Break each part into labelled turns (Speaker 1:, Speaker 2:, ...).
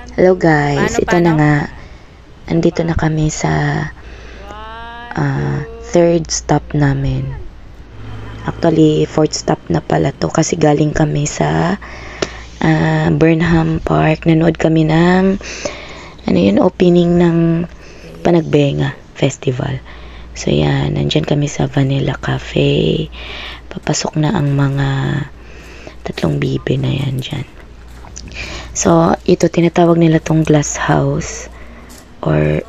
Speaker 1: Hello guys, ito na nga. Andito na kami sa third stop namin. Actually, fourth stop na pala to kasi galing kami sa Burnham Park. Nanood kami ng opening ng Panagbenga Festival. So yan, nandyan kami sa Vanilla Cafe. Papasok na ang mga tatlong bibe na yan dyan. So, ito tinatawag nila tong glass house or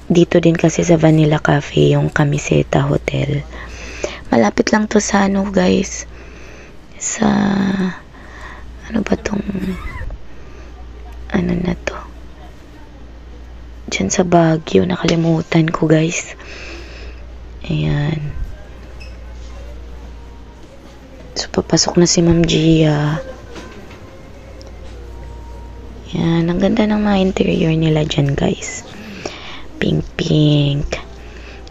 Speaker 1: dito din kasi sa Vanilla Cafe yung Camiseta Hotel. Malapit lang to sa guys, sa ba tong na to, dyan sa Baguio, nakalimutan ko guys. Ayan, so papasok na si Ma'am Gia. Yan, ang ganda ng mga interior nila dyan guys. Pink pink.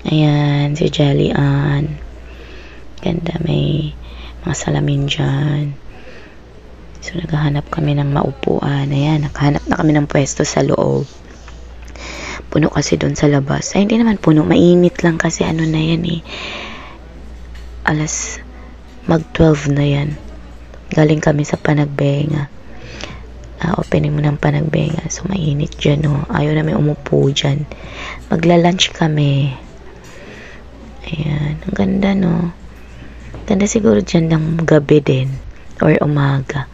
Speaker 1: Ayan, si Jelly Ann. Ganda, may mga salamin dyan. So naghahanap kami ng maupuan. Ayan, nakahanap na kami ng pwesto sa loob. Puno kasi doon sa labas. Ay, hindi naman puno, mainit lang kasi na yan alas mag-12 na yan. Galing kami sa Panagbenga. Opening mo ng Panagbenga. So, mainit dyan, Ayaw namin umupo dyan. Magla-lunch kami. Ayan. Ang ganda, Ganda siguro dyan ng gabi din. Or umaga.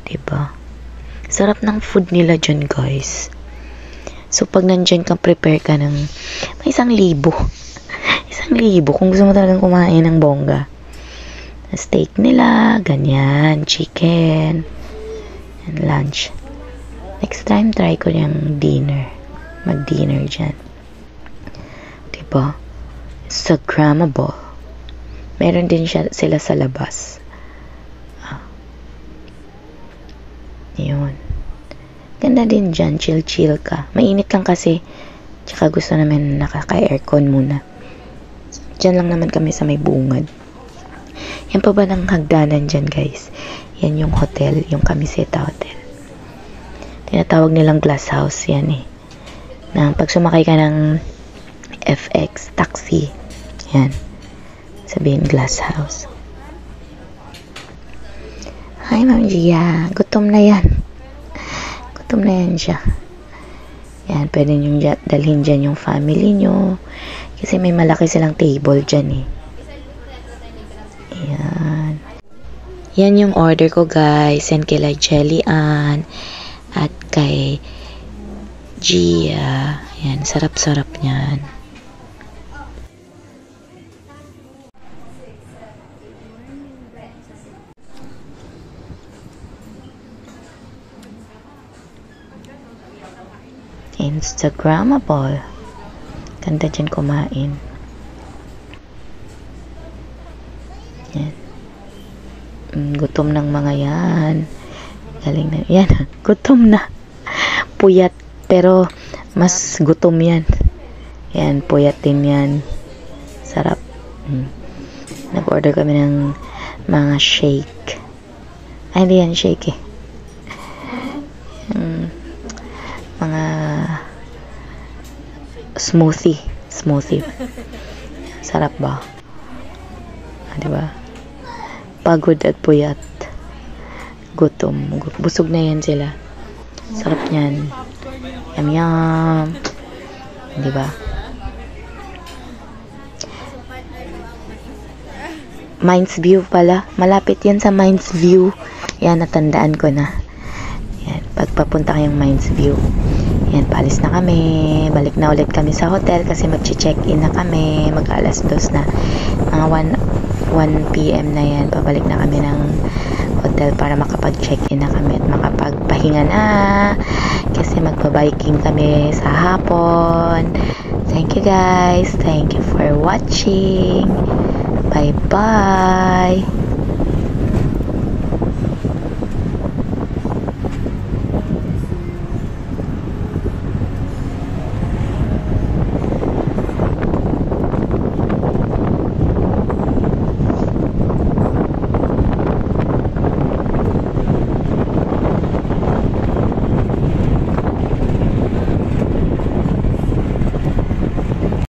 Speaker 1: Diba? Sarap ng food nila dyan, guys. So, pag nandyan ka, prepare ka ng may 1,000. 1,000. Kung gusto mo talagang kumain ng bongga. Steak nila, ganyan, chicken, and lunch. Next time, try ko yung dinner. Mag-dinner dyan. Diba? Instagrammable. Meron din sila sa labas. Yun. Ganda din dyan. Chill-chill ka. Mainit lang kasi. Tsaka gusto namin nakaka-aircon muna. Dyan lang naman kami sa may bungad. Yan pa ba ng hagdanan dyan, guys? Yan yung hotel, yung Camiseta Hotel. Tinatawag nilang glass house, yan Na pag sumakay ka ng FX, taxi, yan. Sabihin, glass house. Hi, Ma'am Gia. Gutom na yan. Gutom na yan siya. Yan, pwede nyo dalhin dyan yung family nyo. Kasi may malaki silang table dyan, Ayan. Yan yung order ko, guys. Yan kila Jelly Ann at kay Gia. Yan, sarap-sarap niyan. Instagrammable. Ganda dyan kumain. Yan. Gutom ng mga yan. Galing na. Yan. Gutom na. Puyat. Pero, mas gutom yan. Yan. Puyat din yan. Sarap. Nag-order kami ng mga shake. Ay, hindi yan shake mga smoothie. Sarap ba? Diba? Pagod at puyat. Gutom. Busog na yan sila. Sarap yan. Yum yum. Diba? Mines View pala. Malapit yan sa Mines View. Yan, natandaan ko na. Yan, pagpapunta kayong Mines View. Yan, paalis na kami. Balik na ulit kami sa hotel kasi mag-check-in na kami. Mag-alas 2 na. Mga 1 p.m. na yan. Pabalik na kami ng hotel para makapag-check-in na kami at makapagpahinga na. Kasi magpa-biking kami sa hapon. Thank you guys. Thank you for watching. Bye-bye.